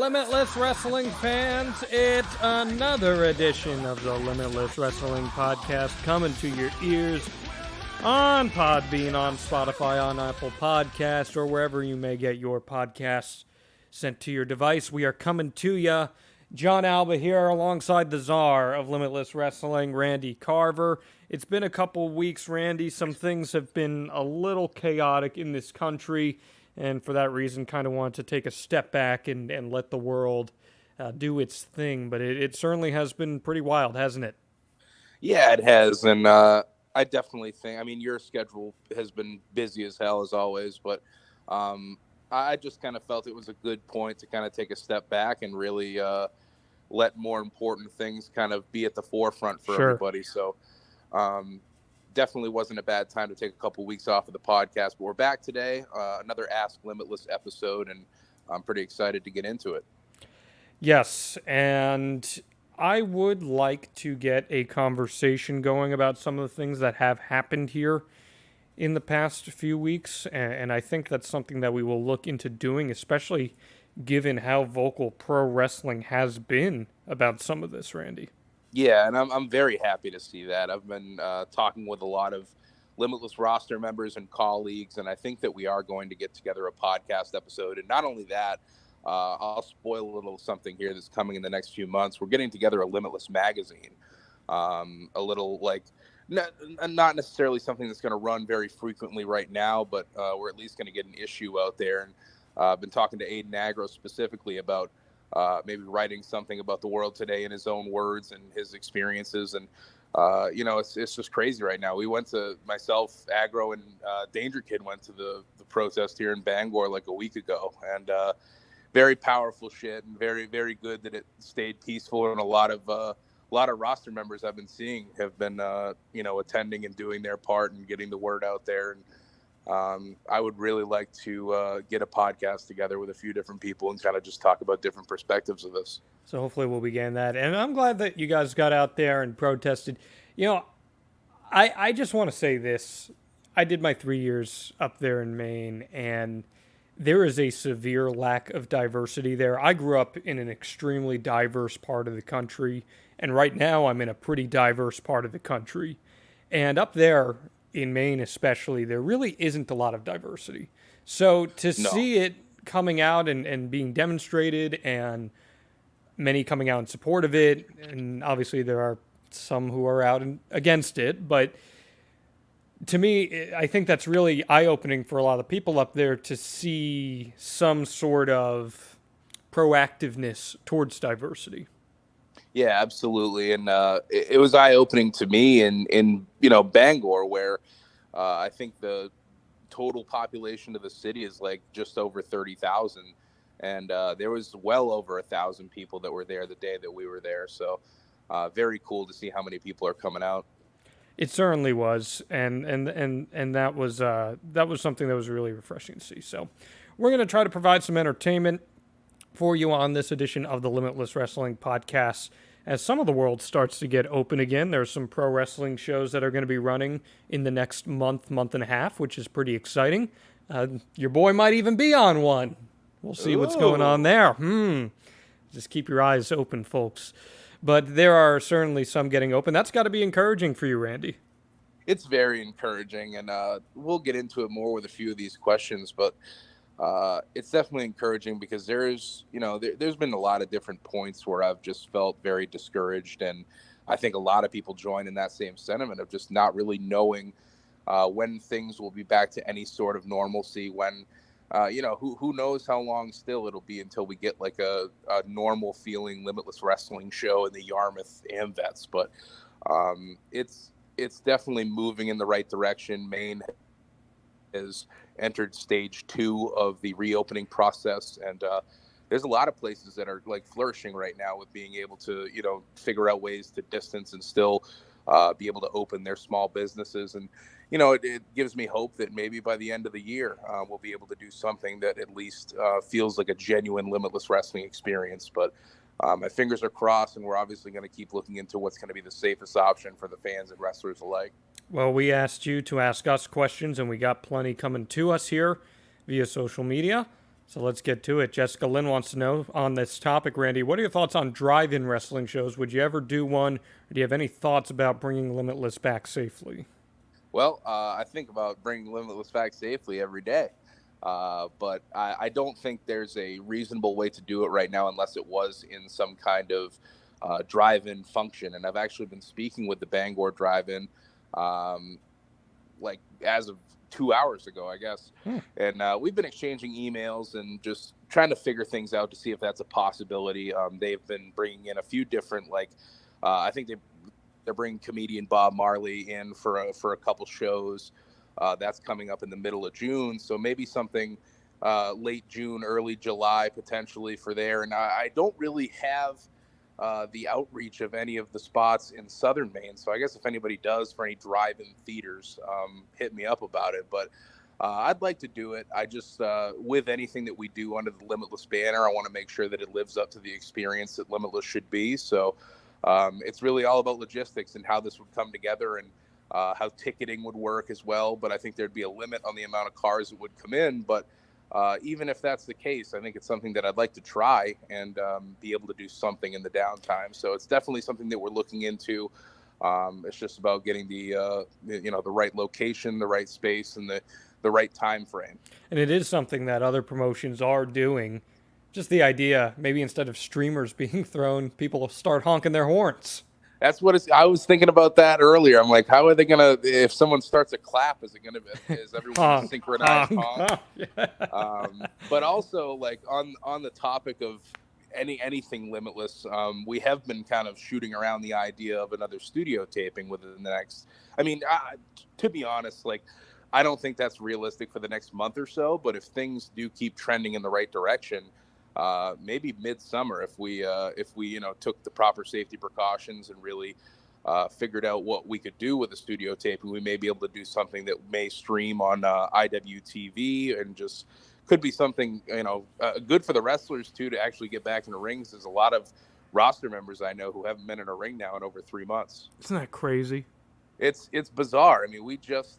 Limitless Wrestling fans, it's another edition of the Limitless Wrestling Podcast coming to your ears on Podbean, on Spotify, on Apple Podcasts, or wherever you may get your podcasts sent to your device. We are coming to you. John Alba here alongside the czar of Limitless Wrestling, Randy Carver. It's been a couple weeks, Randy. Some things have been a little chaotic in this country, and for that reason kind of wanted to take a step back and let the world do its thing. But it certainly has been pretty wild, hasn't it? Yeah, it has, and I definitely think, I mean, your schedule has been busy as hell as always, but I just kind of felt it was a good point to kind of take a step back and really let more important things kind of be at the forefront for everybody. So definitely wasn't a bad time to take a couple weeks off of the podcast, but we're back today, another Ask Limitless episode, and I'm pretty excited to get into it. Yes, and I would like to get a conversation going about some of the things that have happened here in the past few weeks, and I think that's something that we will look into doing, especially given how vocal pro wrestling has been about some of this, Randy. Yeah, and I'm very happy to see that. I've been talking with a lot of Limitless roster members and colleagues, and I think that we are going to get together a podcast episode. And not only that, I'll spoil a little something here that's coming in the next few months. We're getting together a Limitless magazine, a little like not necessarily something that's going to run very frequently right now, but we're at least going to get an issue out there. And I've been talking to Aiden Agro specifically about maybe writing something about the world today in his own words and his experiences. And, it's just crazy right now. We went to, myself, Agro, and Danger Kid went to the protest here in Bangor like a week ago. And very powerful shit, and very, very good that it stayed peaceful. And a lot of roster members I've been seeing have been, attending and doing their part and getting the word out there. And I would really like to get a podcast together with a few different people and kind of just talk about different perspectives of this. So hopefully we'll begin that. And I'm glad that you guys got out there and protested. You know, I just want to say this. I did my 3 years up there in Maine, and there is a severe lack of diversity there. I grew up in an extremely diverse part of the country, and right now I'm in a pretty diverse part of the country. And up there, in Maine especially, there really isn't a lot of diversity. So to see it coming out and being demonstrated, and many coming out in support of it, and obviously there are some who are out against it, but to me, I think that's really eye-opening for a lot of people up there to see some sort of proactiveness towards diversity. Yeah, absolutely. And it was eye-opening to me in Bangor, where I think the total population of the city is like just over 30,000. And there was well over 1,000 people that were there the day that we were there. So very cool to see how many people are coming out. It certainly was. And that was something that was really refreshing to see. So we're going to try to provide some entertainment for you on this edition of the Limitless Wrestling Podcast. As some of the world starts to get open again, there's some pro wrestling shows that are going to be running in the next month and a half, which is pretty exciting. Your boy might even be on one. We'll see what's going on there. Just keep your eyes open, folks. But there are certainly some getting open. That's got to be encouraging for you, Randy. It's very encouraging, and we'll get into it more with a few of these questions, but it's definitely encouraging because there's been a lot of different points where I've just felt very discouraged, and I think a lot of people join in that same sentiment of just not really knowing when things will be back to any sort of normalcy, when who knows how long still it'll be until we get like a normal feeling Limitless Wrestling show in the Yarmouth AmVets. But it's definitely moving in the right direction. Maine has entered stage 2 of the reopening process, and there's a lot of places that are like flourishing right now with being able to figure out ways to distance and still be able to open their small businesses. And it gives me hope that maybe by the end of the year we'll be able to do something that at least feels like a genuine Limitless Wrestling experience. But my fingers are crossed, and we're obviously going to keep looking into what's going to be the safest option for the fans and wrestlers alike. Well, we asked you to ask us questions, and we got plenty coming to us here via social media. So let's get to it. Jessica Lynn wants to know on this topic, Randy, what are your thoughts on drive-in wrestling shows? Would you ever do one? Or do you have any thoughts about bringing Limitless back safely? Well, I think about bringing Limitless back safely every day. But I don't think there's a reasonable way to do it right now unless it was in some kind of drive-in function. And I've actually been speaking with the Bangor drive-in like as of 2 hours ago, I guess. And we've been exchanging emails and just trying to figure things out to see if that's a possibility. They've been bringing in a few different, I think they're bringing comedian Bob Marley in for a couple shows. That's coming up in the middle of June. So maybe something late June, early July, potentially for there. And I don't really have the outreach of any of the spots in Southern Maine. So I guess if anybody does for any drive-in theaters, hit me up about it. But I'd like to do it. I just, with anything that we do under the Limitless banner, I want to make sure that it lives up to the experience that Limitless should be. So it's really all about logistics and how this would come together and how ticketing would work as well. But I think there'd be a limit on the amount of cars that would come in. But even if that's the case, I think it's something that I'd like to try and be able to do something in the downtime. So it's definitely something that we're looking into. It's just about getting the right location, the right space, and the right time frame. And it is something that other promotions are doing. Just the idea, maybe instead of streamers being thrown, people start honking their horns. That's what I was thinking about that earlier. I'm like, how are they gonna? If someone starts a clap, is everyone gonna synchronize honk? But also, like on the topic of anything Limitless, we have been kind of shooting around the idea of another studio taping within the next. I mean, to be honest, like I don't think that's realistic for the next month or so. But if things do keep trending in the right direction. Maybe midsummer if we took the proper safety precautions and really figured out what we could do with the studio taping, we may be able to do something that may stream on IWTV and just could be something good for the wrestlers too to actually get back in the rings. There's a lot of roster members I know who haven't been in a ring now in over 3 months. Isn't that crazy? It's bizarre. I mean, we just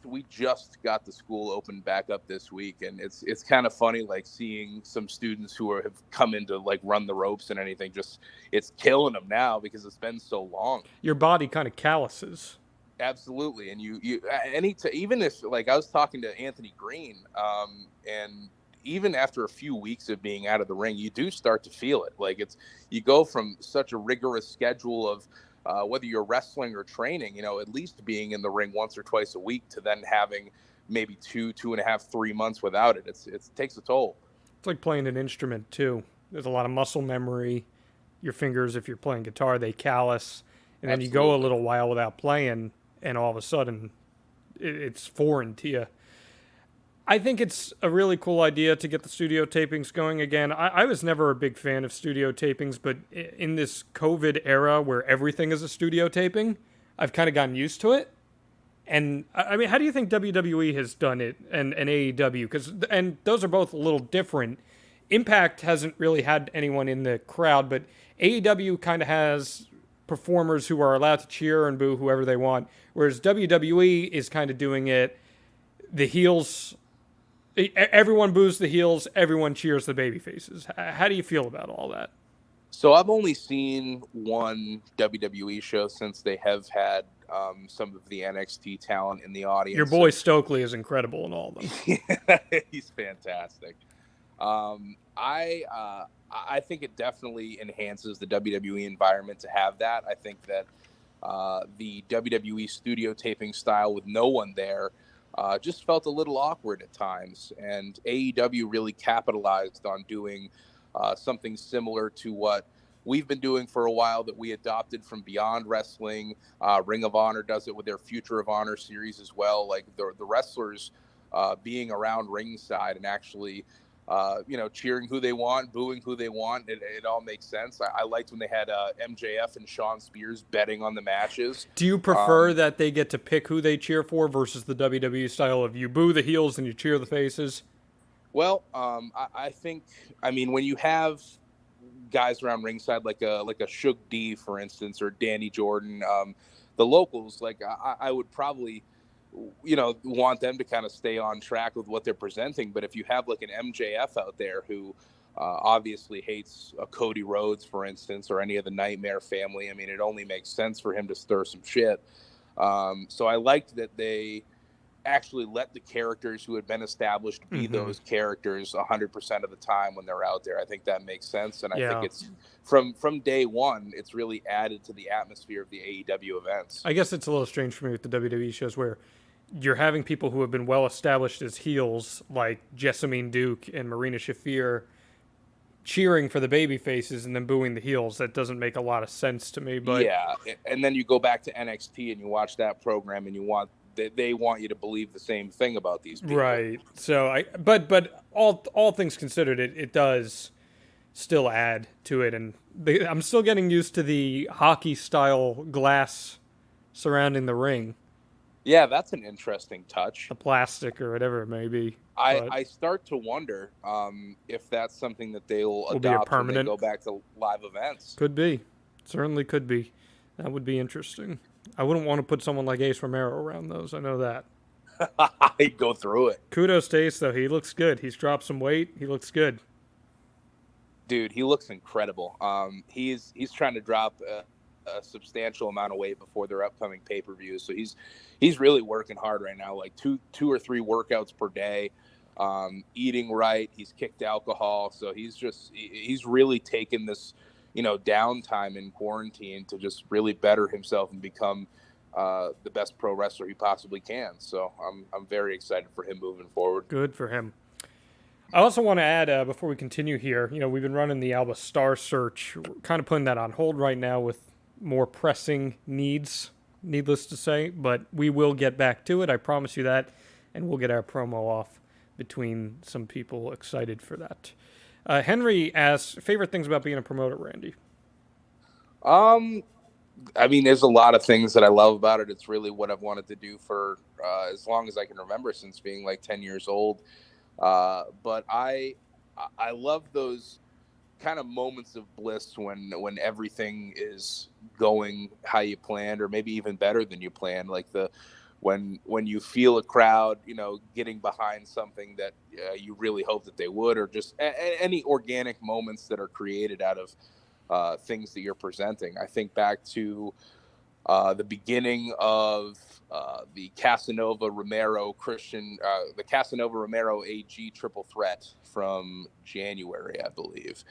got the school opened back up this week, and it's kind of funny, like seeing some students who have come in to like run the ropes and anything. Just it's killing them now because it's been so long. Your body kind of calluses. Absolutely, and even if like I was talking to Anthony Green, and even after a few weeks of being out of the ring, you do start to feel it. Like you go from such a rigorous schedule of whether you're wrestling or training, at least being in the ring once or twice a week to then having maybe 2.5, 3 months without it. It takes a toll. It's like playing an instrument too. There's a lot of muscle memory. Your fingers, if you're playing guitar, they callous. And then Absolutely. You go a little while without playing, and all of a sudden it's foreign to you. I think it's a really cool idea to get the studio tapings going again. I was never a big fan of studio tapings, but in this COVID era where everything is a studio taping, I've kind of gotten used to it. And I mean, how do you think WWE has done it and AEW? And those are both a little different. Impact hasn't really had anyone in the crowd, but AEW kind of has performers who are allowed to cheer and boo whoever they want, whereas WWE is kind of doing it. The heels. Everyone boos the heels. Everyone cheers the baby faces. How do you feel about all that? So I've only seen one WWE show since they have had some of the NXT talent in the audience. Your boy Stokely is incredible in all of them. Yeah, he's fantastic. I think it definitely enhances the WWE environment to have that. I think that the WWE studio taping style with no one there just felt a little awkward at times, and AEW really capitalized on doing something similar to what we've been doing for a while that we adopted from Beyond Wrestling. Ring of Honor does it with their Future of Honor series as well. Like the wrestlers being around ringside and actually cheering who they want, booing who they want. It all makes sense. I liked when they had MJF and Shawn Spears betting on the matches. Do you prefer that they get to pick who they cheer for versus the WWE style of you boo the heels and you cheer the faces? Well, I think, when you have guys around ringside like a Shug D, for instance, or Danny Jordan, the locals, like I would probably want them to kind of stay on track with what they're presenting. But if you have like an MJF out there who obviously hates Cody Rhodes, for instance, or any of the Nightmare family, I mean, it only makes sense for him to stir some shit. So I liked that they actually let the characters who had been established be those characters 100% of the time when they're out there. I think that makes sense. And I think it's from day one, it's really added to the atmosphere of the AEW events. I guess it's a little strange for me with the WWE shows where you're having people who have been well established as heels like Jessamine Duke and Marina Shafir cheering for the baby faces and then booing the heels. That doesn't make a lot of sense to me. But yeah, and then you go back to NXT and you watch that program and they want you to believe the same thing about these people. Right. So but all things considered, it does still add to it, and I'm still getting used to the hockey style glass surrounding the ring. Yeah, that's an interesting touch. The plastic or whatever it may be. I start to wonder if that's something that they'll adopt when they go back to live events. Could be. Certainly could be. That would be interesting. I wouldn't want to put someone like Ace Romero around those. I know that. I'd go through it. Kudos to Ace, though. He looks good. He's dropped some weight. He looks good. Dude, he looks incredible. He's trying to drop a substantial amount of weight before their upcoming pay-per-views. So he's really working hard right now, like two or three workouts per day, eating right. He's kicked alcohol. So he's really taken this, downtime in quarantine to just really better himself and become the best pro wrestler he possibly can. So I'm very excited for him moving forward. Good for him. I also want to add, before we continue here, we've been running the Alba Star Search. We're kind of putting that on hold right now with more pressing needs, needless to say, but we will get back to it. I promise you that, and we'll get our promo off between some people excited for that. Henry asks, favorite things about being a promoter, Randy? I mean, there's a lot of things that I love about it. It's really what I've wanted to do for as long as I can remember, since being like 10 years old. But I love those kind of moments of bliss when everything is going how you planned, or maybe even better than you planned. Like when you feel a crowd, getting behind something that you really hope that they would, or just any organic moments that are created out of things that you're presenting. I think back to the beginning of the Casanova Romero the Casanova Romero AG triple threat from January, I believe.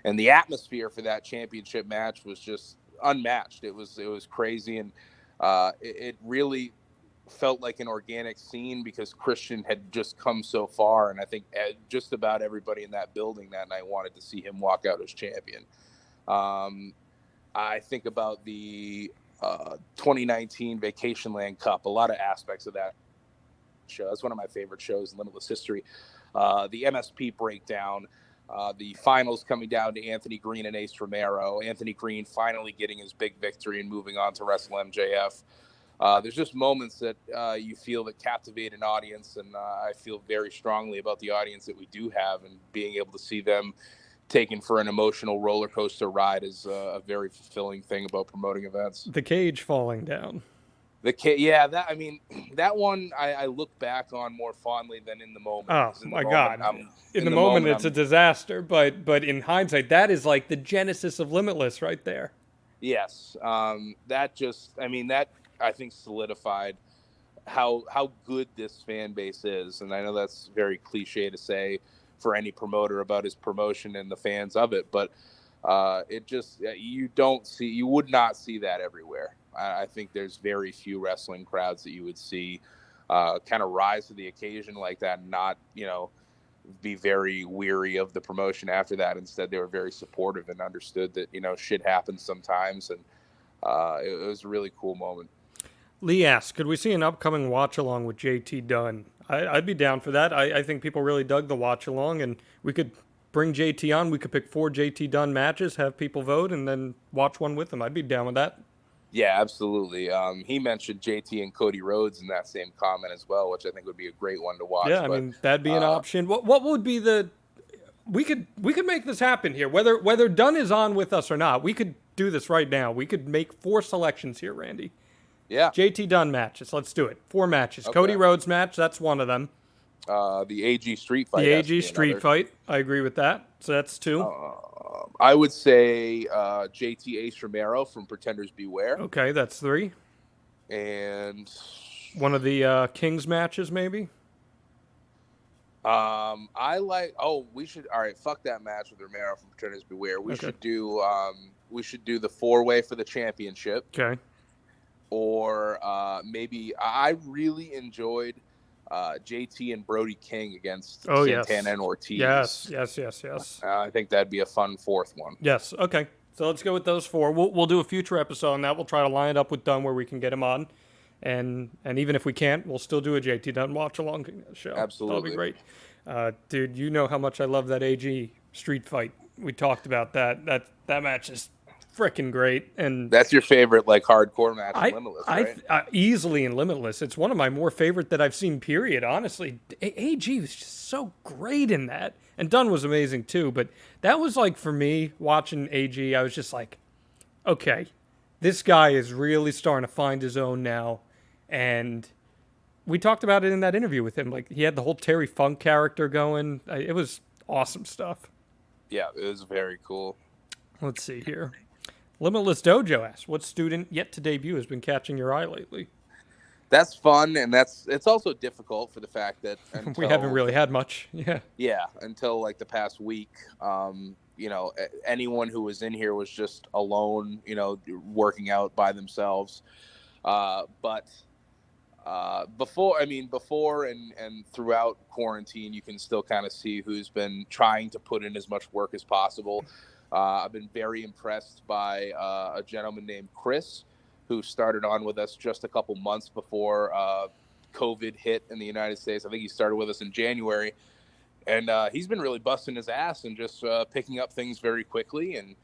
And the atmosphere for that championship match was just unmatched. It was crazy. And it really felt like an organic scene because Christian had just come so far. And I think just about everybody in that building that night wanted to see him walk out as champion. I think about the 2019 Vacationland Cup, a lot of aspects of that show. That's one of my favorite shows in Limitless history. The MSP breakdown, the finals coming down to Anthony Green and Ace Romero. Anthony Green finally getting his big victory and moving on to wrestle MJF. There's just moments that you feel that captivate an audience, and I feel very strongly about the audience that we do have, and being able to see them taken for an emotional roller coaster ride is a very fulfilling thing about promoting events. The cage falling down. That one I look back on more fondly than in the moment. Oh my God! In the moment, it's a disaster, but in hindsight, that is like the genesis of Limitless right there. Yes, that I think solidified how good this fan base is, and I know that's very cliche to say for any promoter about his promotion and the fans of it, but you would not see that everywhere. I think there's very few wrestling crowds that you would see kind of rise to the occasion like that and not, be very weary of the promotion after that. Instead, they were very supportive and understood that, shit happens sometimes. And it was a really cool moment. Lee asks, could we see an upcoming watch-along with JT Dunn? I'd be down for that. I think people really dug the watch-along, and we could bring JT on. We could pick 4 JT Dunn matches, have people vote, and then watch one with them. I'd be down with that. Yeah, absolutely. He mentioned JT and Cody Rhodes in that same comment as well, which I think would be a great one to watch. Yeah, that'd be an option. What would be we could make this happen here, whether Dunn is on with us or not. We could do this right now. We could make 4 selections here, Randy. Yeah. JT Dunn matches. Let's do it. 4 matches. Okay. Cody Rhodes match. That's one of them. The AG street fight. The AG street fight. I agree with that. So that's 2. I would say JT Ace Romero from Pretenders Beware. Okay, that's 3. And one of the Kings matches, maybe. I like. Oh, we should. All right, fuck that match with Romero from Pretenders Beware. We should do. We should do the 4-way for the championship. Okay. Or maybe I really enjoyed JT and Brody King against Santana and Ortiz. Yes. I think that'd be a fun 4th one. Yes. Okay. So let's go with those 4. We'll do a future episode on that. We'll try to line it up with Dunn where we can get him on. And even if we can't, we'll still do a JT Dunn watch-along show. Absolutely. That'll be great. Dude, you know how much I love that AG street fight. We talked about that. That match is freaking great. And that's your favorite, like, hardcore match in Limitless, right? Easily in Limitless. It's one of my more favorite that I've seen, period, honestly. AG was just so great in that. And Dunn was amazing, too. But that was, like, for me, watching AG, I was just like, okay, this guy is really starting to find his own now. And we talked about it in that interview with him. Like, he had the whole Terry Funk character going. It was awesome stuff. Yeah, it was very cool. Let's see here. Limitless Dojo asks, what student yet to debut has been catching your eye lately? That's fun, and it's also difficult for the fact that we haven't really had much. Yeah, until like the past week. Anyone who was in here was just alone, working out by themselves. But before and throughout quarantine, you can still kind of see who's been trying to put in as much work as possible. I've been very impressed by a gentleman named Chris, who started on with us just a couple months before COVID hit in the United States. I think he started with us in January, and he's been really busting his ass and just picking up things very quickly. And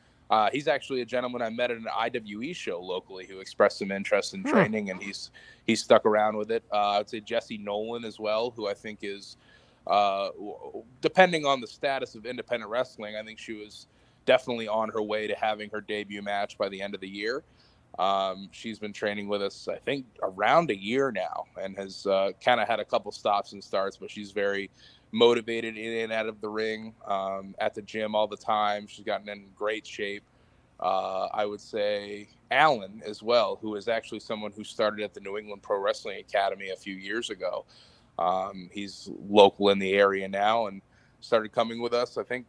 he's actually a gentleman I met at an IWE show locally who expressed some interest in training, and he's stuck around with it. I would say Jesse Nolan as well, who I think is, depending on the status of independent wrestling, I think she was definitely on her way to having her debut match by the end of the year. She's been training with us, I think, around a year now, and has kind of had a couple stops and starts, but she's very motivated in and out of the ring, at the gym all the time. She's gotten in great shape. I would say Alan as well, who is actually someone who started at the New England Pro Wrestling Academy a few years ago. He's local in the area now and started coming with us, I think,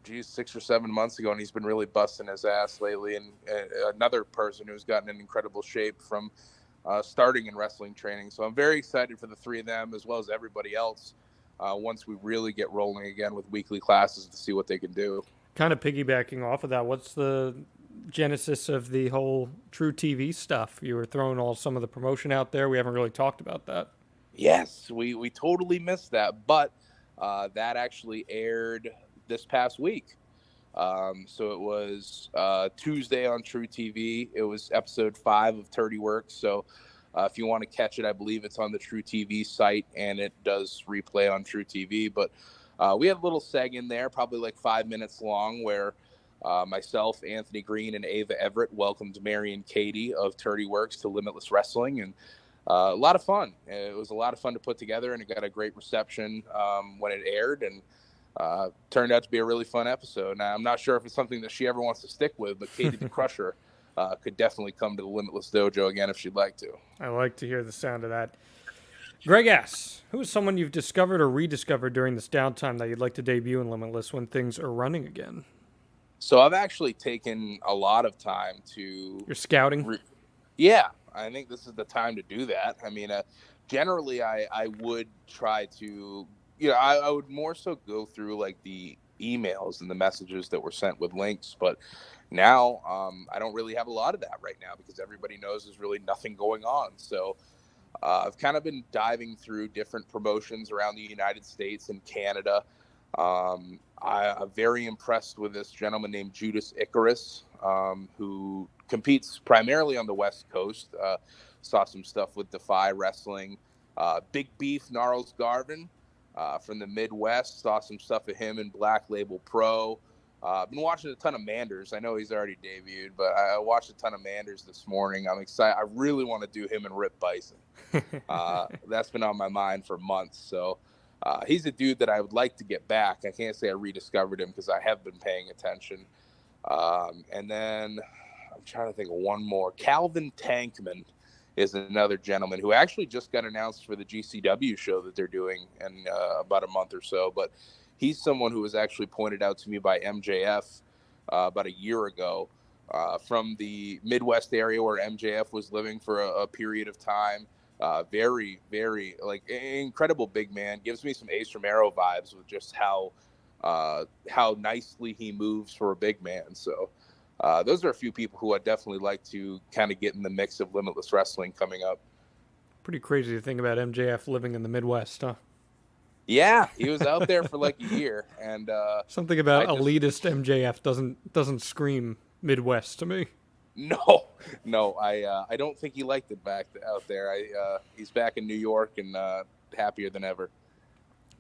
6 or 7 months ago, and he's been really busting his ass lately. And another person who's gotten in incredible shape from starting in wrestling training. So I'm very excited for the 3 of them, as well as everybody else, once we really get rolling again with weekly classes, to see what they can do. Kind of piggybacking off of that, what's the genesis of the whole True TV stuff? You were throwing some of the promotion out there. We haven't really talked about that. Yes, we totally missed that, but that actually aired this past week. So it was Tuesday on True TV. It was episode 5 of 30 Works. So if you want to catch it, I believe it's on the True TV site, and it does replay on True TV. But we had a little seg in there, probably like 5 minutes long, where myself, Anthony Green, and Ava Everett welcomed Mary and Katie of 30 Works to Limitless Wrestling, and a lot of fun. It was a lot of fun to put together, and it got a great reception when it aired, and turned out to be a really fun episode. Now, I'm not sure if it's something that she ever wants to stick with, but Katie the Crusher could definitely come to the Limitless Dojo again if she'd like to. I like to hear the sound of that. Greg asks, who is someone you've discovered or rediscovered during this downtime that you'd like to debut in Limitless when things are running again? So I've actually taken a lot of time to... You're scouting? Yeah, I think this is the time to do that. I mean, generally I would try to... I would more so go through like the emails and the messages that were sent with links, but now I don't really have a lot of that right now because everybody knows there's really nothing going on. So I've kind of been diving through different promotions around the United States and Canada. I'm very impressed with this gentleman named Judas Icarus, who competes primarily on the West Coast. Saw some stuff with Defy Wrestling. Big Beef Gnarls Garvin. From the Midwest, saw some stuff of him in Black Label Pro. I've been watching a ton of Manders. I know he's already debuted, but I watched a ton of Manders this morning. I'm excited. I really want to do him and Rip Bison. That's been on my mind for months. So he's a dude that I would like to get back. I can't say I rediscovered him because I have been paying attention. And then I'm trying to think of one more. Calvin Tankman is another gentleman who actually just got announced for the GCW show that they're doing in about a month or so. But he's someone who was actually pointed out to me by MJF about a year ago from the Midwest area where MJF was living for a period of time. Very, very incredible big man. Gives me some Ace Romero vibes with just how nicely he moves for a big man. So those are a few people who I'd definitely like to kind of get in the mix of Limitless Wrestling coming up. Pretty crazy to think about MJF living in the Midwest, huh? Yeah, he was out there for like a year, and something about elitist MJF doesn't scream Midwest to me. No, I don't think he liked it out there. He's back in New York and happier than ever.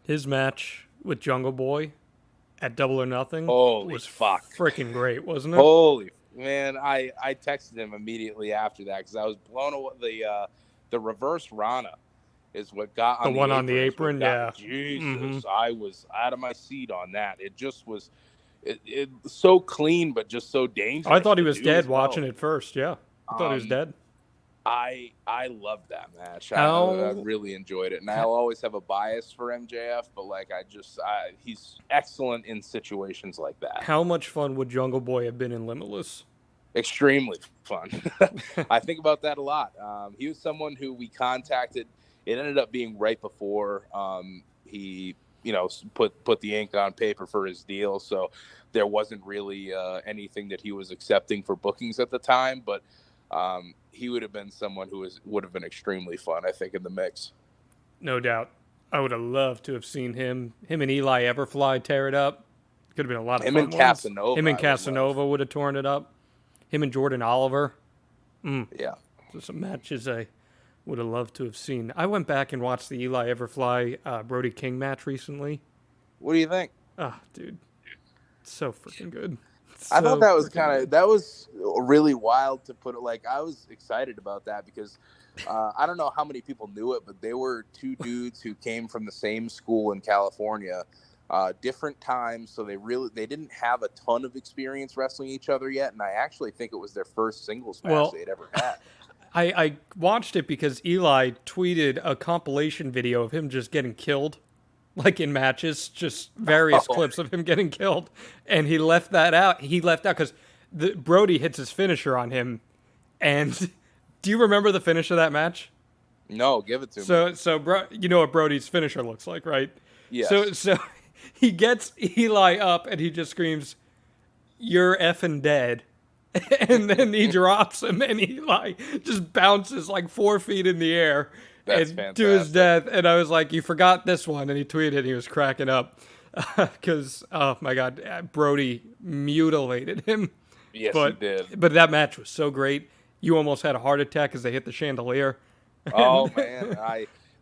His match with Jungle Boy at Double or Nothing was freaking great, wasn't it? Holy man, I texted him immediately after that because I was blown away. The reverse Rana is what got on the one on the apron. Yeah, Jesus, I was out of my seat on that. It just was. It so clean, but just so dangerous. I thought he was dead watching it first. Yeah, I thought he was dead. I loved that match. I really enjoyed it, and I'll always have a bias for MJF, but he's excellent in situations like that. How much fun would Jungle Boy have been in Limitless? Extremely fun. I think about that a lot. He was someone who we contacted. It ended up being right before he put the ink on paper for his deal, so there wasn't really anything that he was accepting for bookings at the time, but he would have been someone who would have been extremely fun, I think, in the mix. No doubt. I would have loved to have seen him and Eli Everfly tear it up. Could have been a lot of fun. Him and Casanova would have torn it up. Him and Jordan Oliver. Yeah. So some matches I would have loved to have seen. I went back and watched the Eli Everfly Brody King match recently. What do you think? Dude. It's so freaking good. I thought that was really wild to put it. I was excited about that because I don't know how many people knew it, but they were two dudes who came from the same school in California, different times. So they didn't have a ton of experience wrestling each other yet. And I actually think it was their first singles match they'd ever had. I watched it because Eli tweeted a compilation video of him just getting killed. In matches, just various clips of him getting killed. And he left that out. He left out because Brody hits his finisher on him. And do you remember the finish of that match? No, give it to me. So you know what Brody's finisher looks like, right? Yes. So he gets Eli up and he just screams, "You're effing dead." And then he drops him and Eli just bounces 4 feet in the air. That's fantastic. To his death, and I was like, "You forgot this one," and he tweeted, and he was cracking up because, oh my God, Brody mutilated him. Yes, he did. But that match was so great. You almost had a heart attack as they hit the chandelier. Oh man,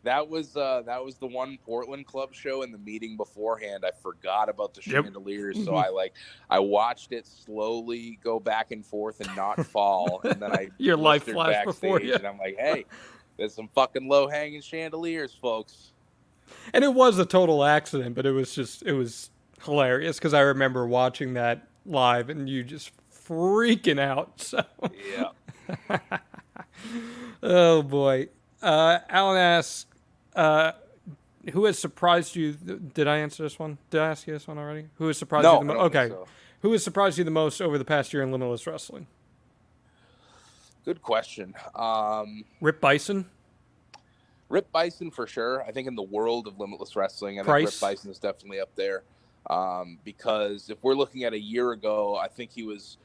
that was the one Portland club show in the meeting beforehand. I forgot about the chandeliers, so I watched it slowly go back and forth and not fall, and then your life flashed before you, and I'm like, hey. There's some fucking low-hanging chandeliers, folks. And it was a total accident, but it was hilarious because I remember watching that live and you just freaking out. So. Yeah. Oh, boy. Alan asks, who has surprised you? Did I answer this one? Did I ask you this one already? Who has surprised you the most? Okay. So. Who has surprised you the most over the past year in Limitless Wrestling? Good question. Rip Bison? Rip Bison for sure. I think in the world of Limitless Wrestling, I think Rip Bison is definitely up there. Because if we're looking at a year ago, I think he was,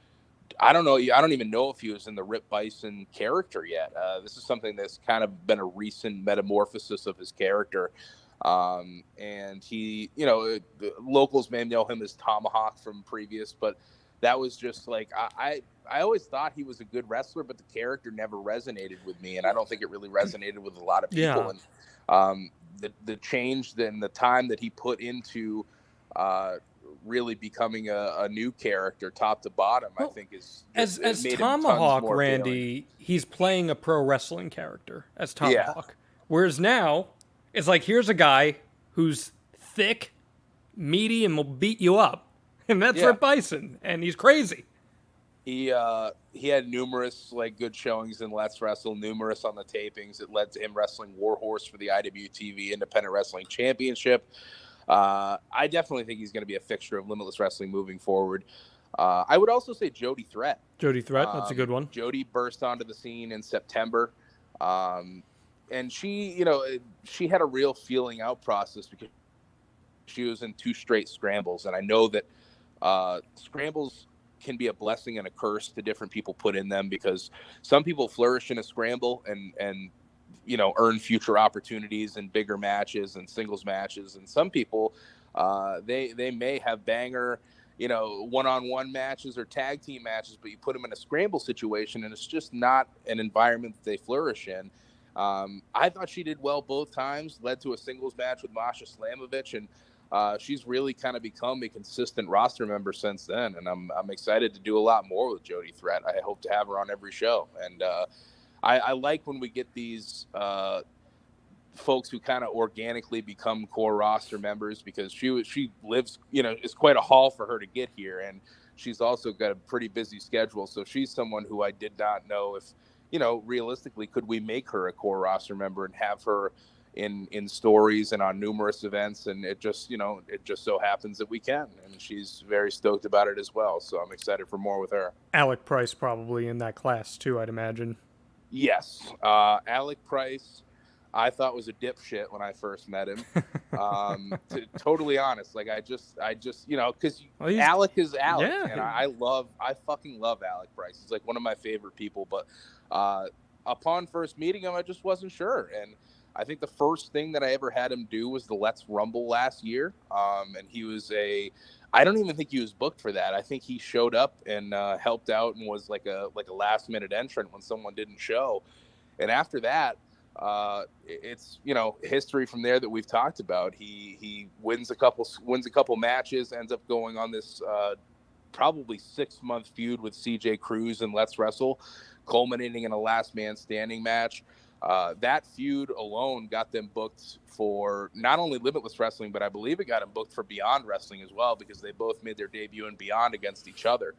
I don't know. I don't even know if he was in the Rip Bison character yet. This is something that's kind of been a recent metamorphosis of his character. And he, the locals may know him as Tomahawk from previous, but that was just I always thought he was a good wrestler, but the character never resonated with me, and I don't think it really resonated with a lot of people. Yeah. And the change in the time that he put into really becoming a new character, top to bottom. Well, I think is as made him tons Tomahawk, more Randy, he's playing a pro wrestling character as Yeah. Tomahawk. Whereas now, it's like, here's a guy who's thick, meaty, and will beat you up. And that's Rip Bison, and he's crazy. He had numerous good showings in Let's Wrestle, numerous on the tapings. It led to him wrestling Warhorse for the IWTV Independent Wrestling Championship. I definitely think he's going to be a fixture of Limitless Wrestling moving forward. I would also say Jody Threat. Jody Threat, that's a good one. Jody burst onto the scene in September. And she had a real feeling out process because she was in 2 straight scrambles. And I know that scrambles can be a blessing and a curse to different people put in them, because some people flourish in a scramble and earn future opportunities in bigger matches and singles matches. And some people, they may have banger, one-on-one matches or tag team matches, but you put them in a scramble situation and it's just not an environment that they flourish in. I thought she did well both times, led to a singles match with Masha Slamovich, and she's really kind of become a consistent roster member since then. And I'm excited to do a lot more with Jody Threat. I hope to have her on every show. And I like when we get these folks who kind of organically become core roster members, because she lives, it's quite a haul for her to get here. And she's also got a pretty busy schedule. So she's someone who I did not know if, realistically, could we make her a core roster member and have her in stories and on numerous events. And it just so happens that we can, and she's very stoked about it as well. So I'm excited for more with her. Alec Price probably in that class too, I'd imagine. Yes. Alec Price, I thought was a dipshit when I first met him. Totally honest. I just, because Alec is Alec, and I fucking love Alec Price. He's one of my favorite people, but upon first meeting him, I just wasn't sure. And I think the first thing that I ever had him do was the Let's Rumble last year. And he was I don't even think he was booked for that. I think he showed up and helped out and was like a last minute entrant when someone didn't show. And after that, it's history from there that we've talked about. He wins a couple matches, ends up going on this probably 6-month feud with CJ Cruz and Let's Wrestle, culminating in a last man standing match. That feud alone got them booked for not only Limitless Wrestling, but I believe it got them booked for Beyond Wrestling as well, because they both made their debut in Beyond against each other.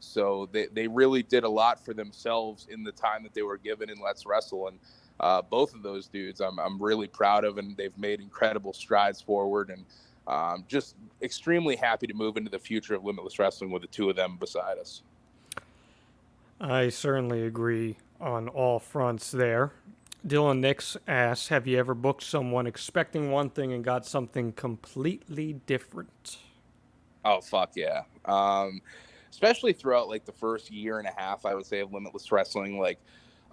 So they really did a lot for themselves in the time that they were given in Let's Wrestle. And both of those dudes I'm really proud of, and they've made incredible strides forward. And just extremely happy to move into the future of Limitless Wrestling with the two of them beside us. I certainly agree on all fronts there. Dylan Nix asks, have you ever booked someone expecting one thing and got something completely different? Oh, fuck yeah. Especially throughout the first year and a half, I would say, of Limitless Wrestling.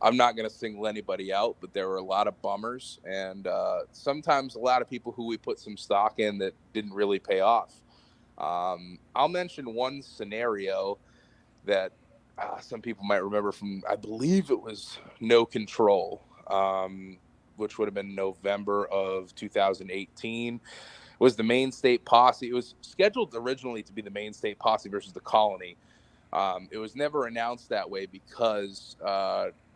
I'm not going to single anybody out, but there were a lot of bummers, and sometimes a lot of people who we put some stock in that didn't really pay off. I'll mention one scenario that some people might remember from, I believe it was No Control, which would have been November of 2018. It was the Main State Posse. It was scheduled originally to be the Main State Posse versus the Colony. It was never announced that way because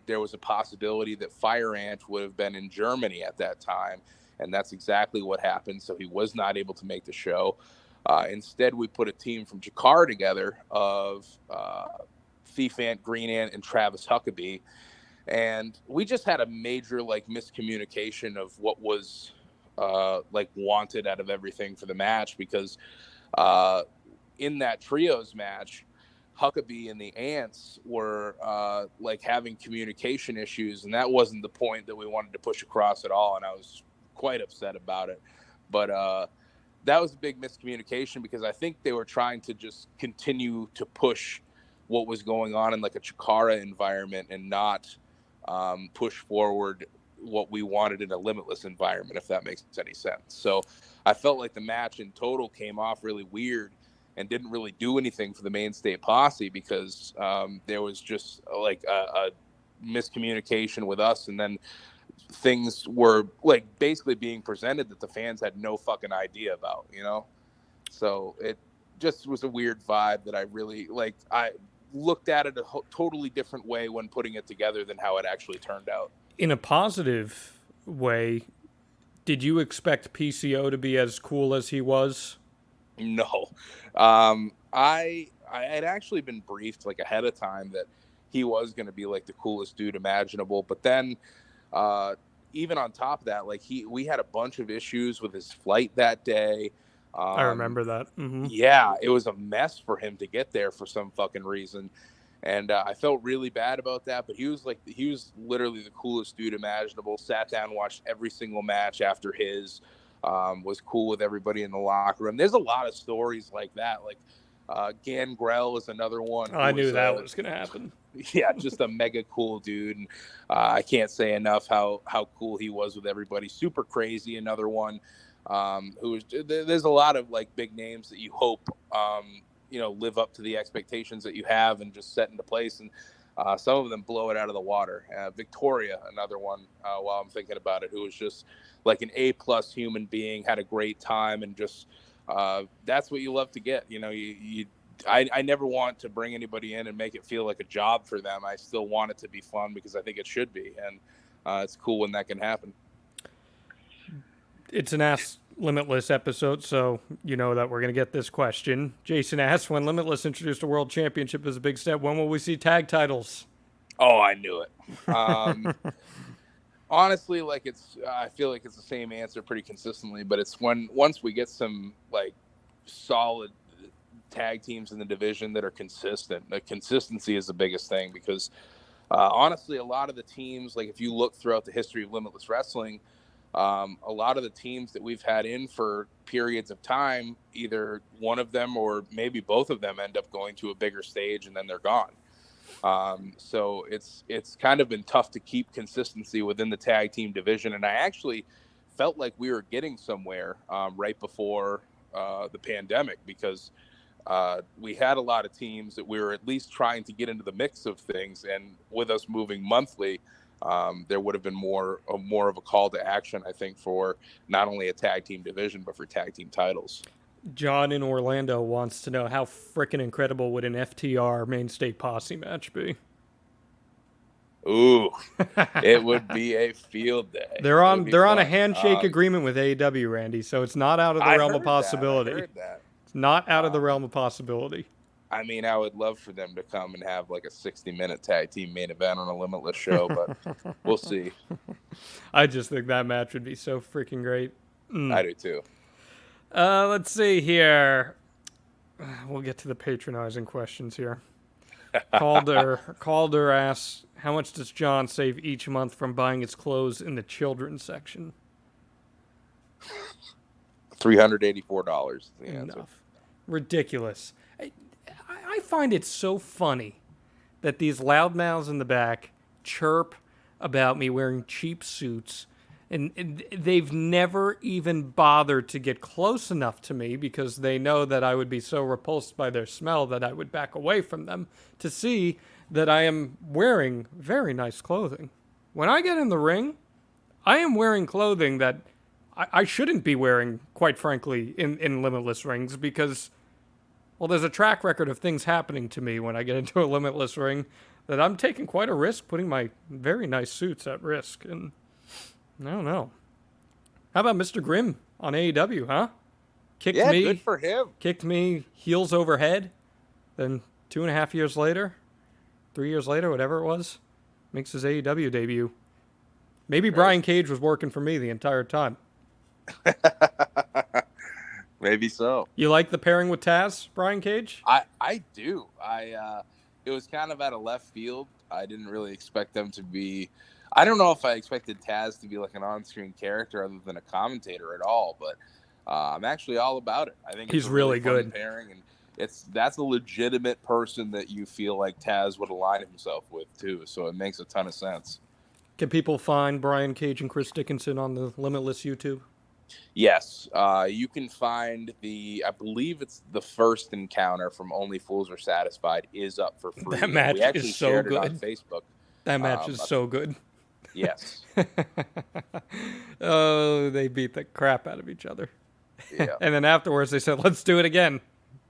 there was a possibility that Fire Ant would have been in Germany at that time, and that's exactly what happened. So he was not able to make the show. Instead, we put a team from Jakar together of Thief Ant, Green Ant, and Travis Huckabee. And we just had a major miscommunication of what was wanted out of everything for the match, because in that trios match, Huckabee and the Ants were having communication issues, and that wasn't the point that we wanted to push across at all, and I was quite upset about it. But that was a big miscommunication, because I think they were trying to just continue to push what was going on in a Chikara environment and not push forward what we wanted in a Limitless environment, if that makes any sense. So I felt like the match in total came off really weird and didn't really do anything for the Main State Posse, because there was just a miscommunication with us, and then things were basically being presented that the fans had no fucking idea about, So it just was a weird vibe that I really like. I looked at it a totally different way when putting it together than how it actually turned out. In a positive way, did you expect PCO to be as cool as he was? No. I had actually been briefed like ahead of time that he was going to be like the coolest dude imaginable. But then even on top of that, like we had a bunch of issues with his flight that day. I remember that. Mm-hmm. Yeah, it was a mess for him to get there for some fucking reason. And I felt really bad about that, but he was literally the coolest dude imaginable. Sat down, watched every single match after his, was cool with everybody in the locker room. There's a lot of stories like that. Like Gangrel is another one. I knew that was going to happen. Yeah, just a mega cool dude. And I can't say enough how cool he was with everybody. Super Crazy, another one. There's a lot of like big names that you hope live up to the expectations that you have and just set into place, and some of them blow it out of the water. Victoria, another one, while I'm thinking about it, who was just like an A+ human being, had a great time, and just that's what you love to get. I never want to bring anybody in and make it feel like a job for them. I still want it to be fun because I think it should be, and it's cool when that can happen. It's an Ask Limitless episode, so you know that we're going to get this question. Jason asks, when Limitless introduced a world championship as a big step, when will we see tag titles? Oh, I knew it. Honestly, I feel like it's the same answer pretty consistently, but it's once we get some like solid tag teams in the division that are consistent. The consistency is the biggest thing, because honestly, a lot of the teams, like if you look throughout the history of Limitless Wrestling, a lot of the teams that we've had in for periods of time, either one of them or maybe both of them end up going to a bigger stage and then they're gone. So it's kind of been tough to keep consistency within the tag team division. And I actually felt like we were getting somewhere right before the pandemic, because we had a lot of teams that we were at least trying to get into the mix of things. And with us moving monthly, there would have been more of a call to action, I think, for not only a tag team division, but for tag team titles. John in Orlando wants to know, how freaking incredible would an FTR main state posse match be? Ooh, it would be a field day. They're on a handshake agreement with AEW, Randy, so it's not out of the realm of possibility. I heard that. It's not out of the realm of possibility. I mean, I would love for them to come and have like a 60-minute tag team main event on a Limitless show, but we'll see. I just think that match would be so freaking great. I do too. Let's see here. We'll get to the patronizing questions here. Calder asks, how much does John save each month from buying his clothes in the children's section? $384 is the answer. Enough. Ridiculous. I find it so funny that these loudmouths in the back chirp about me wearing cheap suits, and they've never even bothered to get close enough to me, because they know that I would be so repulsed by their smell that I would back away from them, to see that I am wearing very nice clothing. When I get in the ring, I am wearing clothing that I shouldn't be wearing, quite frankly, in Limitless rings, because, well, there's a track record of things happening to me when I get into a Limitless ring that I'm taking quite a risk, putting my very nice suits at risk. And I don't know. How about Mr. Grimm on AEW, huh? Good for him. Kicked me heels over head. Then 2.5 years later, 3 years later, whatever it was, makes his AEW debut. Maybe Brian Cage was working for me the entire time. Maybe so. You like the pairing with Taz, Brian Cage? I do. It was kind of out of left field. I didn't really expect them to be. I don't know if I expected Taz to be like an on-screen character other than a commentator at all, but I'm actually all about it. I think he's really good pairing, and that's a legitimate person that you feel like Taz would align himself with too. So it makes a ton of sense. Can people find Brian Cage and Chris Dickinson on the Limitless YouTube? Yes, you can find I believe it's the first encounter from Only Fools Are Satisfied is up for free. That match is so good. On Facebook. That match is so good. Yes. Oh, they beat the crap out of each other. Yeah. And then afterwards they said, let's do it again.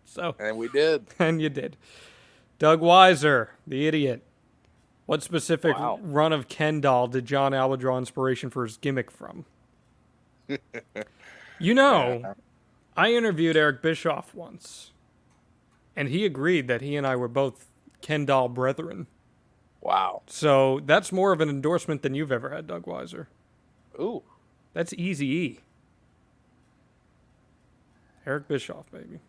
So, And we did. and you did. Doug Weiser, the idiot. What specific Wow. run of Ken doll did John Alba draw inspiration for his gimmick from? You know, Yeah. I interviewed Eric Bischoff once, and he agreed that he and I were both Ken doll brethren. Wow. So that's more of an endorsement than you've ever had, Doug Weiser. Ooh. That's Eazy-E. Eric Bischoff, baby.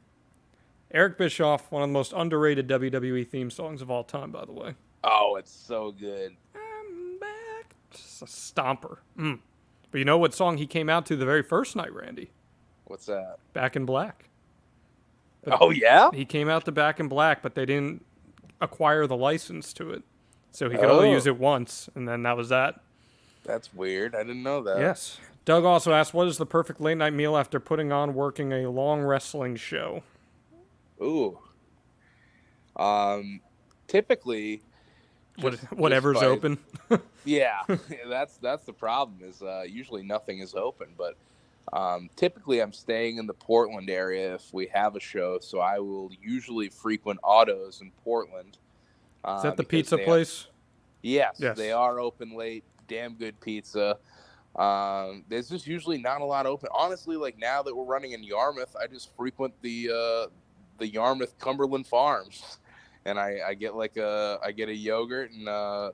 Eric Bischoff, one of the most underrated WWE theme songs of all time, by the way. Oh, it's so good. I'm back. Just a stomper. But you know what song he came out to the very first night, Randy? What's that? Back in Black. But Oh, yeah? he came out to Back in Black, but they didn't acquire the license to it. So he could only use it once, and then that was that. That's weird. I didn't know that. Yes. Doug also asked, what is the perfect late night meal after putting on working a long wrestling show? Ooh. Typically, Whatever's open. Yeah, that's the problem. Is usually nothing is open, but typically I'm staying in the Portland area if we have a show, so I will usually frequent Autos in Portland. Is that the pizza place? Yes, Yes, they are open late. Damn good pizza. There's just usually not a lot open. Honestly, like now that we're running in Yarmouth, I just frequent the Yarmouth Cumberland Farms, and I get I get a yogurt and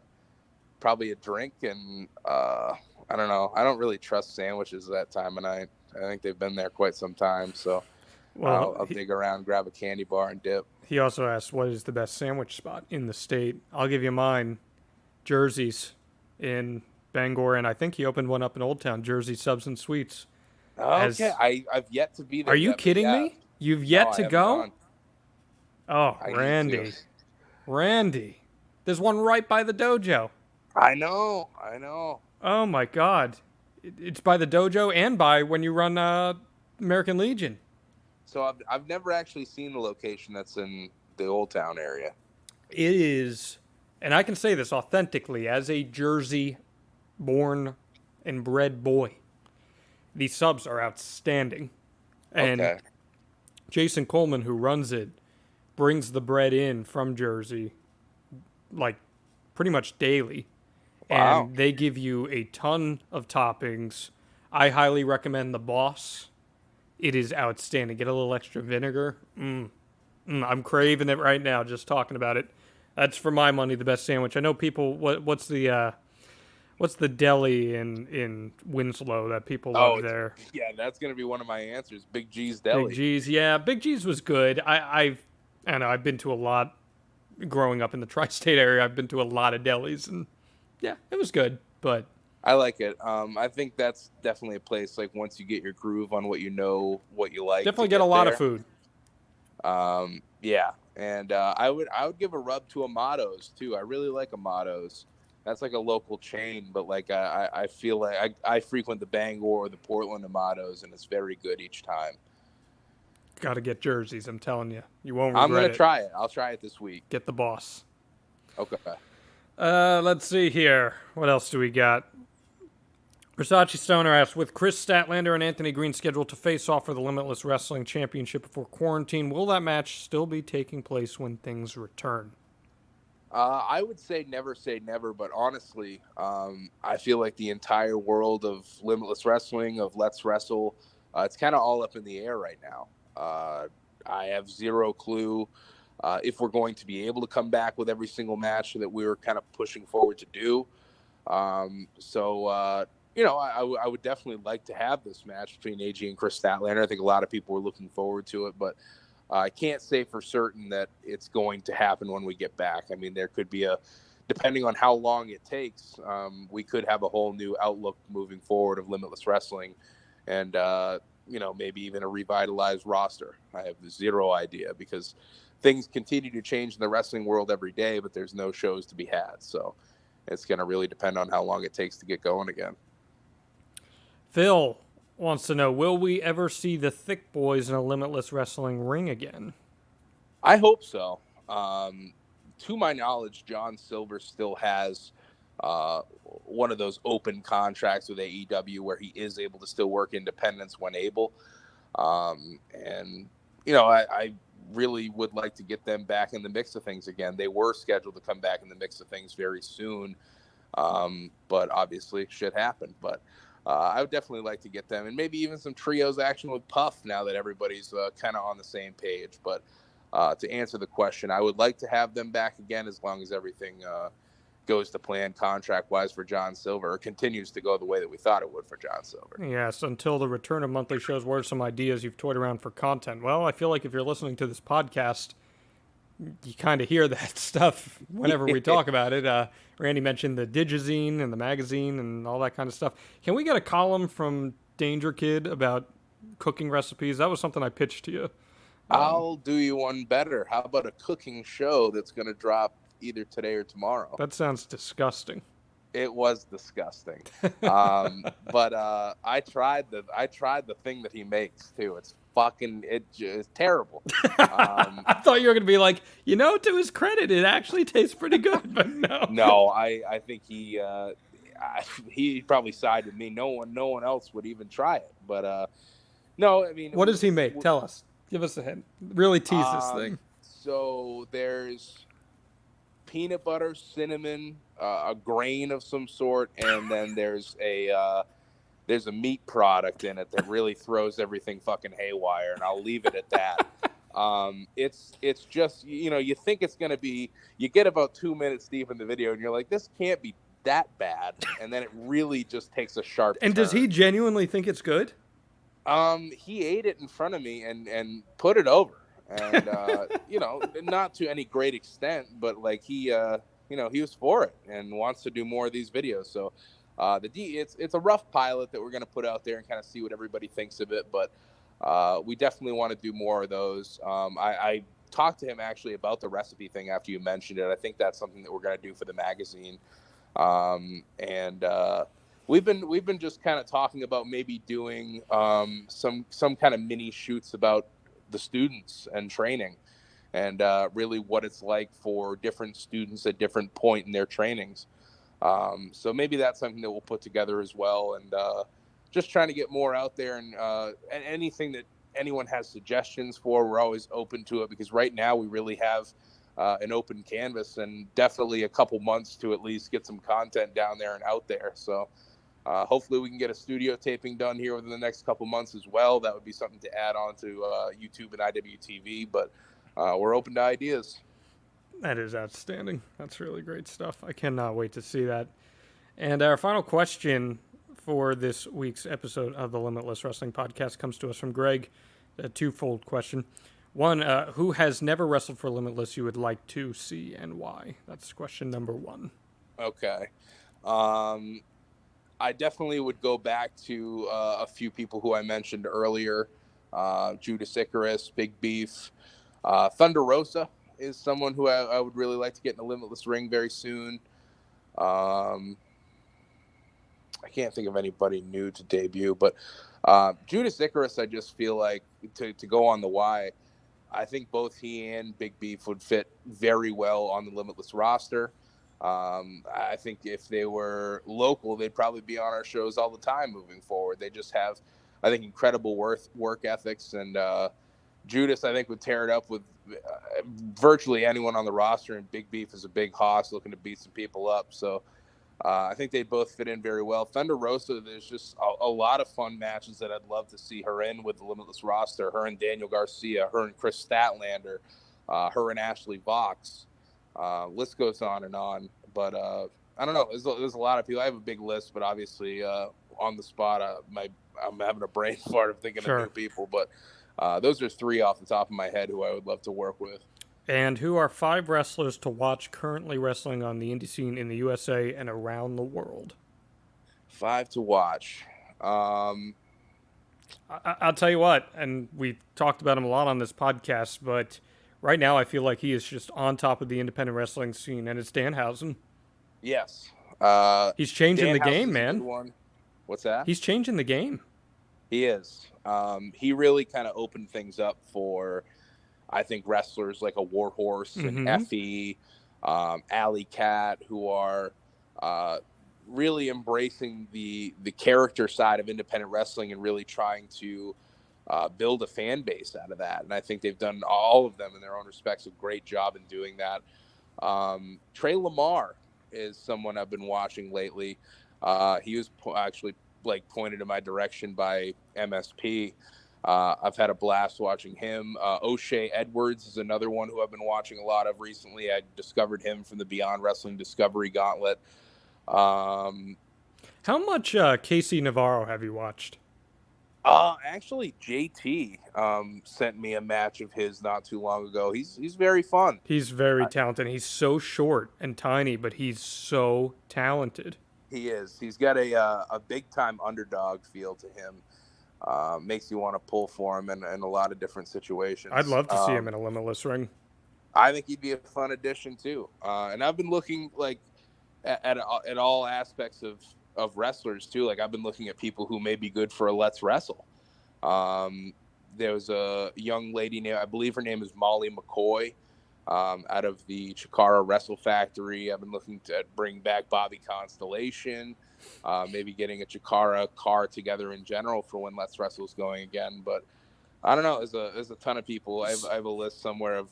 probably a drink, and I don't know. I don't really trust sandwiches that time of night. I think they've been there quite some time, so I'll dig around, grab a candy bar, and dip. He also asked, what is the best sandwich spot in the state? I'll give you mine. Jersey's in Bangor, and I think he opened one up in Old Town, Jersey Subs and Sweets. Okay, I've yet to be there. Are you kidding me? You've yet to go? Oh, Randy. There's one right by the dojo. I know. Oh, my God. It's by the dojo and by when you run American Legion. So I've never actually seen the location that's in the Old Town area. It is, and I can say this authentically as a Jersey-born and bred boy. These subs are outstanding. And Jason Coleman, who runs it, brings the bread in from Jersey, like, pretty much daily. Wow. And they give you a ton of toppings. I highly recommend the Boss. It is outstanding. Get a little extra vinegar. I'm craving it right now just talking about it. That's, for my money, the best sandwich. I know people, what's the deli in Winslow that people love there? Yeah, that's going to be one of my answers. Big G's Deli. Big G's, yeah. Big G's was good. I know I've been to a lot growing up in the tri-state area. I've been to a lot of delis, and yeah, it was good, but I like it. I think that's definitely a place, like, once you get your groove on what you know, what you like. Definitely get a lot of food. Yeah, and I would give a rub to Amato's, too. I really like Amato's. That's like a local chain, but like I feel like I frequent the Bangor or the Portland Amato's, and it's very good each time. Got to get jerseys, I'm telling you. You won't regret it. I'm going to try it. I'll try it this week. Get the Boss. Okay. Let's see here. What else do we got? Versace Stoner asks, with Chris Statlander and Anthony Green scheduled to face off for the Limitless Wrestling Championship before quarantine, will that match still be taking place when things return? I would say never, but honestly, I feel like the entire world of Limitless Wrestling, of Let's Wrestle, it's kind of all up in the air right now. I have zero clue if we're going to be able to come back with every single match that we were kind of pushing forward to do. I would definitely like to have this match between AG and Chris Statlander. I think a lot of people were looking forward to it, but I can't say for certain that it's going to happen when we get back. I mean, there could be depending on how long it takes, we could have a whole new outlook moving forward of Limitless Wrestling and, maybe even a revitalized roster. I have zero idea because things continue to change in the wrestling world every day, but there's no shows to be had. So it's going to really depend on how long it takes to get going again. Phil wants to know, will we ever see the Thick Boys in a Limitless Wrestling ring again? I hope so. To my knowledge, John Silver still has one of those open contracts with AEW where he is able to still work independence when able. And, you know, I really would like to get them back in the mix of things again. They were scheduled to come back in the mix of things very soon. But obviously shit happened. But I would definitely like to get them, and maybe even some trios action with Puff now that everybody's kind of on the same page. But to answer the question, I would like to have them back again as long as everything goes to plan contract-wise for John Silver, or continues to go the way that we thought it would for John Silver. Yes, until the return of monthly shows, what are some ideas you've toyed around for content? Well, I feel like if you're listening to this podcast, you kind of hear that stuff whenever we talk about it. Randy mentioned the Digizine and the magazine and all that kind of stuff. Can we get a column from Danger Kid about cooking recipes? That was something I pitched to you. I'll do you one better. How about a cooking show that's going to drop either today or tomorrow? That sounds disgusting. It was disgusting. But I tried the thing that he makes too. It's terrible. I thought you were going to be like, you know, to his credit, it actually tastes pretty good, but no. No, I think he probably sided with me. No one else would even try it. But no, I mean, what does he make? Tell us. Give us a hint. Really tease this thing. So there's peanut butter, cinnamon, a grain of some sort, and then there's a meat product in it that really throws everything fucking haywire, and I'll leave it at that. It's just, you know, you think it's going to be, you get about 2 minutes deep in the video and you're like, this can't be that bad. And then it really just takes a sharp turn. And does he genuinely think it's good? He ate it in front of me and put it over, and, you know, not to any great extent, but like he was for it and wants to do more of these videos. So, it's a rough pilot that we're going to put out there and kind of see what everybody thinks of it. But we definitely want to do more of those. I talked to him actually about the recipe thing after you mentioned it. I think that's something that we're going to do for the magazine. We've been just kind of talking about maybe doing some kind of mini shoots about the students and training, and really what it's like for different students at different point in their trainings. So maybe that's something that we'll put together as well, and just trying to get more out there, and anything that anyone has suggestions for, we're always open to it, because right now we really have an open canvas, and definitely a couple months to at least get some content down there and out there. So hopefully we can get a studio taping done here within the next couple months as well. That would be something to add on to YouTube and IWTV, but we're open to ideas. That is outstanding. That's really great stuff. I cannot wait to see that. And our final question for this week's episode of the Limitless Wrestling Podcast comes to us from Greg. A twofold question. One, who has never wrestled for Limitless you would like to see, and why? That's question number one. Okay. I definitely would go back to a few people who I mentioned earlier. Judas Icarus, Big Beef, Thunder Rosa is someone who I would really like to get in the Limitless ring very soon. I can't think of anybody new to debut, but Judas Icarus, I just feel like, to go on the why, I think both he and Big Beef would fit very well on the Limitless roster. I think if they were local, they'd probably be on our shows all the time moving forward. They just have, I think, incredible work ethics, and Judas, I think, would tear it up with virtually anyone on the roster, and Big Beef is a big hoss looking to beat some people up. So I think they both fit in very well. Thunder Rosa, there's just a lot of fun matches that I'd love to see her in with the Limitless roster. Her and Daniel Garcia, her and Chris Statlander, her and Ashley Vox. List goes on and on. But I don't know. There's a lot of people. I have a big list, but obviously on the spot, I'm having a brain fart of thinking of new people. But those are three off the top of my head who I would love to work with. And who are 5 wrestlers to watch currently wrestling on the indie scene in the USA and around the world? 5 to watch. I'll tell you what, and we talked about him a lot on this podcast, but right now I feel like he is just on top of the independent wrestling scene, and it's Danhausen. Yes. He's changing the game, man. What's that? He's changing the game. He is. He really kind of opened things up for, I think, wrestlers like a Warhorse and Effie, Alley Cat, who are really embracing the character side of independent wrestling and really trying to build a fan base out of that. And I think they've done, all of them in their own respects, a great job in doing that. Trey Lamar is someone I've been watching lately. He was actually pointed in my direction by MSP. I've had a blast watching him. O'Shea Edwards is another one who I've been watching a lot of recently. I discovered him from the Beyond Wrestling Discovery Gauntlet. How much Casey Navarro have you watched? Actually, JT sent me a match of his not too long ago. He's very fun. He's very talented. He's so short and tiny, but he's so talented. He is. He's got a big-time underdog feel to him. Makes you want to pull for him in a lot of different situations. I'd love to see him in a Limitless ring. I think he'd be a fun addition, too. And I've been looking at all aspects of wrestlers, too. I've been looking at people who may be good for a Let's Wrestle. There was a young lady named, I believe her name is Molly McCoy, out of the Chikara Wrestle Factory. I've been looking to bring back Bobby Constellation, maybe getting a Chikara car together in general for when Let's Wrestle is going again. But I don't know. There's a ton of people. I have a list somewhere of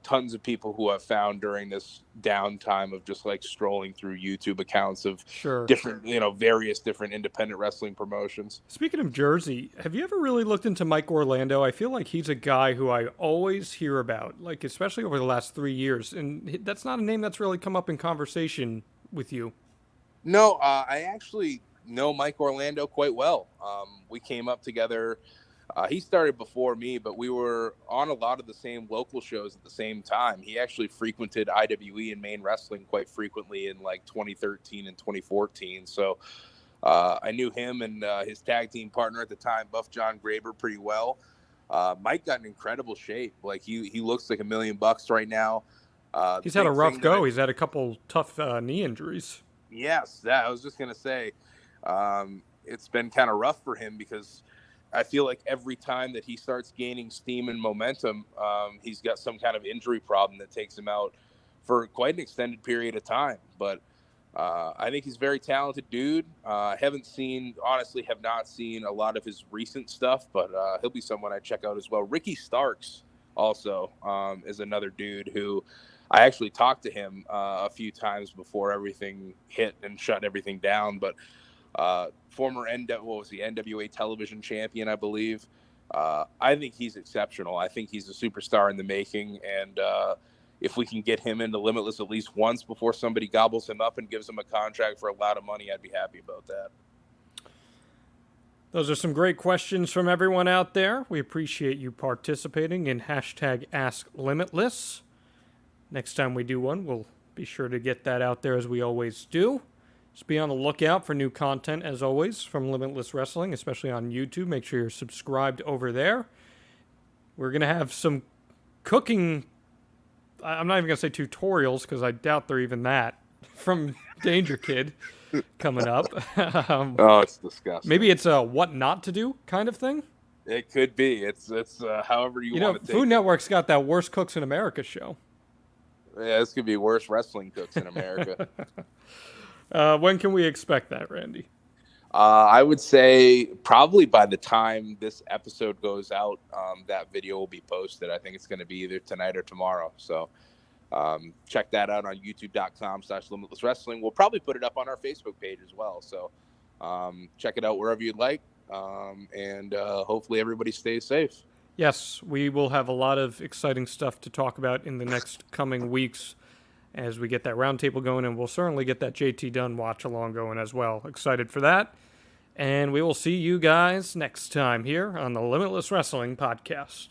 tons of people who I've found during this downtime of just strolling through YouTube accounts of different, various different independent wrestling promotions. Speaking of Jersey, have you ever really looked into Mike Orlando? I feel like he's a guy who I always hear about, especially over the last 3 years. And that's not a name that's really come up in conversation with you. No, I actually know Mike Orlando quite well. We came up together. He started before me, but we were on a lot of the same local shows at the same time. He actually frequented IWE and Maine Wrestling quite frequently in 2013 and 2014. So I knew him and his tag team partner at the time, Buff John Graber, pretty well. Mike got in incredible shape. He looks like $1 million right now. He's had a rough go. He's had a couple tough knee injuries. Yes, I was just going to say it's been kind of rough for him because I feel like every time that he starts gaining steam and momentum, he's got some kind of injury problem that takes him out for quite an extended period of time. But I think he's a very talented dude. Have not seen a lot of his recent stuff, but he'll be someone I check out as well. Ricky Starks also is another dude who I actually talked to him a few times before everything hit and shut everything down. But former NWA television champion, I believe. I think he's exceptional. I think he's a superstar in the making. And if we can get him into Limitless at least once before somebody gobbles him up and gives him a contract for a lot of money, I'd be happy about that. Those are some great questions from everyone out there. We appreciate you participating in #AskLimitless. Next time we do one, we'll be sure to get that out there as we always do. Just be on the lookout for new content, as always, from Limitless Wrestling, especially on YouTube. Make sure you're subscribed over there. We're going to have some cooking, I'm not even going to say tutorials, because I doubt they're even that, from Danger Kid coming up. It's disgusting. Maybe it's a what not to do kind of thing? It could be. It's however you want to take it. Food Network's got that Worst Cooks in America show. Yeah, this could be worst wrestling cooks in America. When can we expect that, Randy? I would say probably by the time this episode goes out, that video will be posted. I think it's going to be either tonight or tomorrow. So check that out on youtube.com/Limitless Wrestling. We'll probably put it up on our Facebook page as well. So check it out wherever you'd like. And hopefully everybody stays safe. Yes, we will have a lot of exciting stuff to talk about in the next coming weeks as we get that roundtable going, and we'll certainly get that JT Dunn watch along going as well. Excited for that. And we will see you guys next time here on the Limitless Wrestling Podcast.